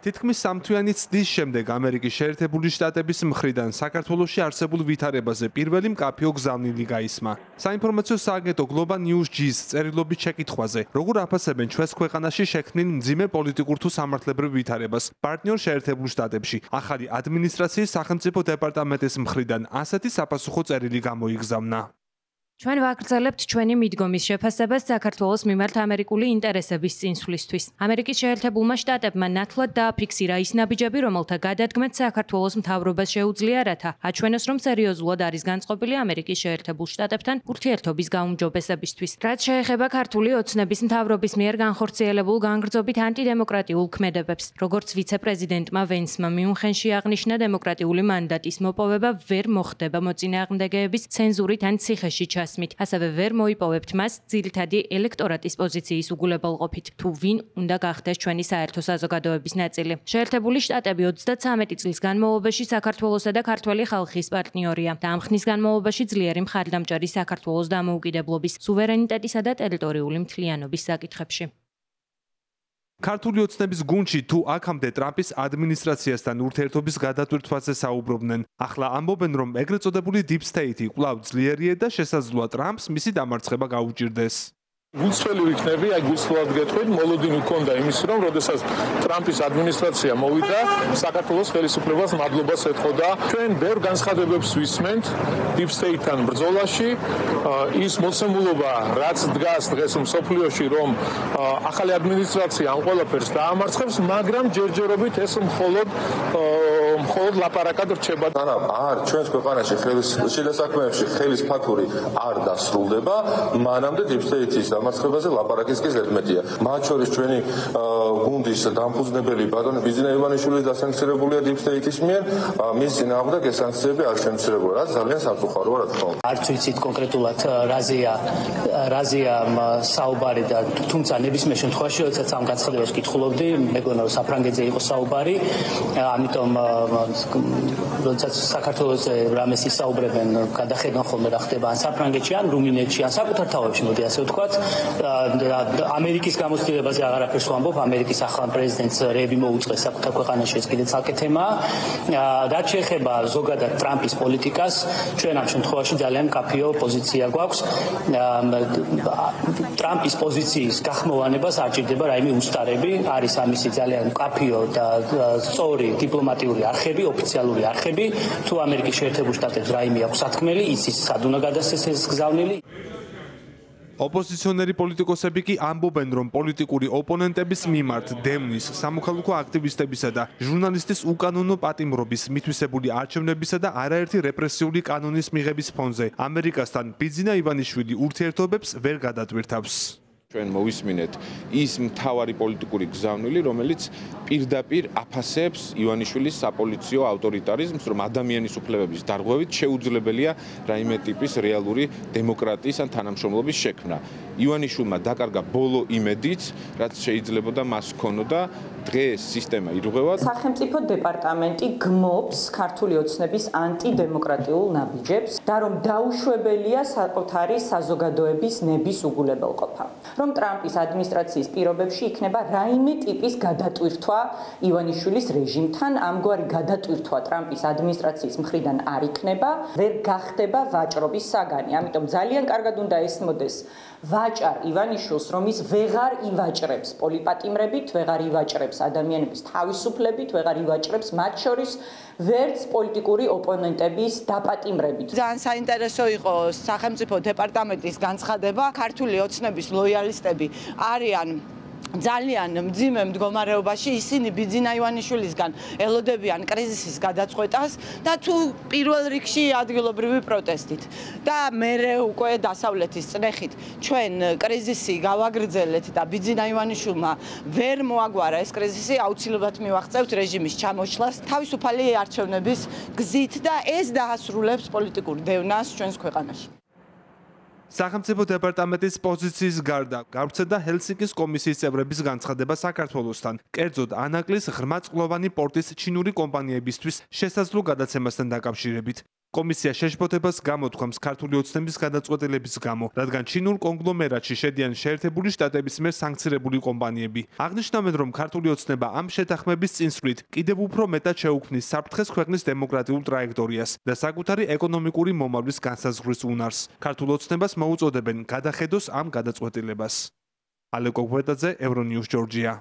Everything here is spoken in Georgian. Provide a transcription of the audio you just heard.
თითქმის სამთვიანი ცდის შემდეგ ამერიკის შეერთებული შტატების მხრიდან საქართველოში არსებულ ვითარებაზე პირველი მკაფიო გზავნილი გაისმა. საინფორმაციო სააგენტო Global News-ის წერილობით შეკითხვაზე, როგორ აფასებენ ჩვენს ქვეყანაში შექმნილ მძიმე პოლიტიკურ თუ სამართლებრივ ვითარებას პარტნიორ შეერთებულ შტატებში, ახალი ადმინისტრაციის სახელმწიფო დეპარტამენტის მხრიდან ასეთი საფასუხო წერილი გამოიგზავნა. ჩვენ ვაგრძელებთ ჩვენი მიდგომის შეფასებას საქართველოს მიმართ ამერიკული ინტერესების წინსვლისთვის. ამერიკის შეერთებულმა შტატებმა ნათლად დააფიქსირა ის ნაბიჯები, რომელთა გადადგმეთ საქართველოს მთავრობას შეუძლია, რათა აჩვენოს, რომ სერიოზულად არის განწყობილი ამერიკის შეერთებულ შტატებთან ურთიერთობის გაუმჯობესებისთვის. რაც შეეხება ქართული ოცნების მთავრობის მიერ განხორციელებულ განგრძობით ანტიდემოკრატიულ ქმედებებს, როგორც ვიცე-პრეზიდენტმა ვენსმა მიუნხენში აღნიშნა, დემოკრატიული მანდატის მოპოვება ვერ მოხდება მოწინააღმდეგეების ცენზურით ან ციხეში ასევე ვერ მოიპოვებთ მას ძირითადი ელექტორატის პოზიციის უგულებელყოფით, თუ ვინ უნდა გახდეს ჩვენი საერთო საზოგადოების ნაწილი. შეერთებული შტატები 33 წლის განმავლობაში საქართველოსა და ქართველი ხალხის პარტნიორია და ამ ხნის განმავლობაში ძლიერი მხარდამჭერი საქართველოს დამოუკიდებლობის, სუვერენიტეტისა და ტერიტორიული მთლიანობის საკითხებში. ქართული ოცნების გუნდში თუ აქამდე ტრამპის ადმინისტრაციასთან ურთიერთობის გადატვირთვაზე საუბრობდნენ. ახლა ამბობენ, რომ ეგრეთ წოდებული Deep State კვლავ ძლიერია და შესაძლოა ტრამპს მისი დამარცხება გაუჭირდეს. გულწრფელი ვიქნები, გულწრფელად გეტყვით, მოლოდინი ჰქონდა იმის, რომ როდესაც ტრამპის ადმინისტრაცია მოვიდა, საქართველოს ხელისუფლებას მადლობას ეთხოვდა. ჩვენ ბევრ განცხადებებს ვისმენთ Deep State-თან ბრძოლაში, ის მოცემულობა, რაც დგას დღეს მსოფლიოში, რომ ახალი ადმინისტრაცია ამ ყველაფერს დაამარცხებს, მაგრამ ჯერჯერობით ეს მხოლოდ ლაპარაკად რჩება. არ ჩვენს ქვეყანაში ხელისაქმეებში ხელის ფაქტორი არ დასრულდება, მანამდე Deep State-ის დამარცხებაზე ლაპარაკის კი ზედმეტია. მათ შორის ჩვენი გუნდის დამფუძნებელი ბატონი ბიძინა ივანიშვილი დასანქცირებულია Deep State-ის მიერ, მის წინააღმდეგ ეს სანქციები არ შემცირებულა, რაც ძალიან სამწუხაროა, რა თქმა უნდა. არც ვიცით კონკრეტულად რაზეა საუბარი და თუმცა ნებისმიერ შემთხვევაში, როდესაც ამ განცხადებას კითხულობდი, მეგონა რომ საფრანგეთზე იყო საუბარი, ამიტომ როდესაც საქართველოსზე რამეს ისაუბრებენ, გადახედან ხოლმე რა ხდება ან საფრანგეთში, ან რუმინეთში, ან საკუთარ თავებში, მოდი ასე ვთქვათ. ამერიკის გამოცდილებაზე აღარაფერს ვამბობ, ამერიკის ახალ პრეზიდენტს რეები მოუწყეს საკუთარ ქვეყანაში, ეს კიდე ცალკე თემაა. რაც შეეხება ზოგადად ტრამპის პოლიტიკას, ჩვენ ამ შემთხვევაში ძალიან მკაფიო პოზიცია გვაქვს. ტრამპის პოზიციის გახმოვანებას არ ჭირდება რაიმე უსტარები, არის ამისი ძალიან მკაფიო და სწორი დიპლომატიური არხები, ოფიციალური არხები. თუ ამერიკის შეერთებულ შტატებს რაიმე აქვს სათქმელი, იცის სად უნდა გადასცეს ეს გზავნილი. ოპოზიციონერი პოლიტიკოსები კი ამბობენ, რომ პოლიტიკური ოპონენტების მიმართ დევნის, სამოქალაქო აქტივისტებისა და ჟურნალისტის უკანონო პატიმრობის, მითვისებული არჩევნებისა და არაერთი რეპრესიული კანონის მიღების ფონზე ამერიკასთან ბიძინა ივანიშვილი ურთიერთობებს ვერ გადატვირთავს. ჩვენ მოვისმინეთ ის მთავარი პოლიტიკური გზავნილი, რომელიც პირდაპირ აფასებს ივანიშვილის საპოლიციო ავტორიტარიზმს, რომ ადამიანის უფლებების დარღვევით შეუძლებელია რაიმე ტიპის რეალური დემოკრატიის ან თანამშრომლობის შექმნა. ივანიშვილმა დაკარგა ბოლო იმედიც, რაც შეიძლებოდა მას ჰქონოდა, დღეს სისტემა ირღვევა. სახელმწიფო დეპარტამენტი გმობს ქართული ოცნების ანტიდემოკრატიულ ნაბიჯებს და რომ დაუშვებელია საკუთარი საზოგადოების ნების უგულებელყოფა. რომ ტრამპის ადმინისტრაციის პირობებში იქნება რაიმე ტიპის გადატვირთვა ივანიშვილის რეჟიმთან, ამგვარი გადატვირთვა ტრამპის ადმინისტრაციის მხრიდან არ იქნება, ვერ გახდება ვაჭრობის საგანი. ამიტომ ძალიან კარგად უნდა ესმოდეს ვაჭარ ივანიშვილს, რომ ის ვეღარ ივაჭრებს პოლიპატიმრებით, ვეღარ ივაჭრებს ადამიანების თავისუფლებით, ვეღარ ივაჭრებს მათ შორის ვერც პოლიტიკური ოპონენტების დაპატიმრებით. ძალიან საინტერესო იყო სახელმწიფო დეპარტამენტის განცხადება, ქართული ოცნების ლოიალისტები არიან ძალიან მძიმე მდგომარეობაში, ისინი ბიძინა ივანიშვილისგან ელოდებიან კრიზისის გადაწყვეტას და თუ პირველ რიგში ადგილობრივი პროტესტით და მერე უკვე დასავლეთის წნეხით ჩვენ კრიზისი გავაგრძელეთ და ბიძინა ივანიშვილმა ვერ მოაგვარა ეს კრიზისი, აუცილებლად მივაღწევთ რეჟიმის ჩამოშლას თავისუფალი არჩევნების გზით და ეს დაასრულებს პოლიტიკურ დევნას ჩვენს ქვეყანაში. სახელმწიფო დეპარტამენტის პოზიციის გარდა გავრცელდა ჰელსინკის კომისიის წევრების განცხადება საქართველოსთან, კერძოდ ანაკლის ღრმაწყლოვანი პორტის ჩინური კომპანიებისთვის შესაძლო გადაცემასთან დაკავშირებით. კომისია შეშფოთებას გამოთქვამს ქართული ოცნების გადაწყვეტილების გამო, რადგან ჩინურ კონგლომერატში შედიან შეერთებული შტატების მიერ სანქცირებული კომპანიები. აღნიშნავენ, რომ ქართული ოცნება ამ შეთანხმების წინსვლით კიდევ უფრო მეტად შეუქმნის საფრთხეს ქვეყნის დემოკრატიულ ტრაექტორიას და საკუთარი ეკონომიკური მომავლის განსაზღვრის უნარს. ქართულ ოცნებას მოუწოდებენ გადახედოს ამ გადაწყვეტილებას. ალეკო გვეტაძე, ევრონიუს, ჯორჯია.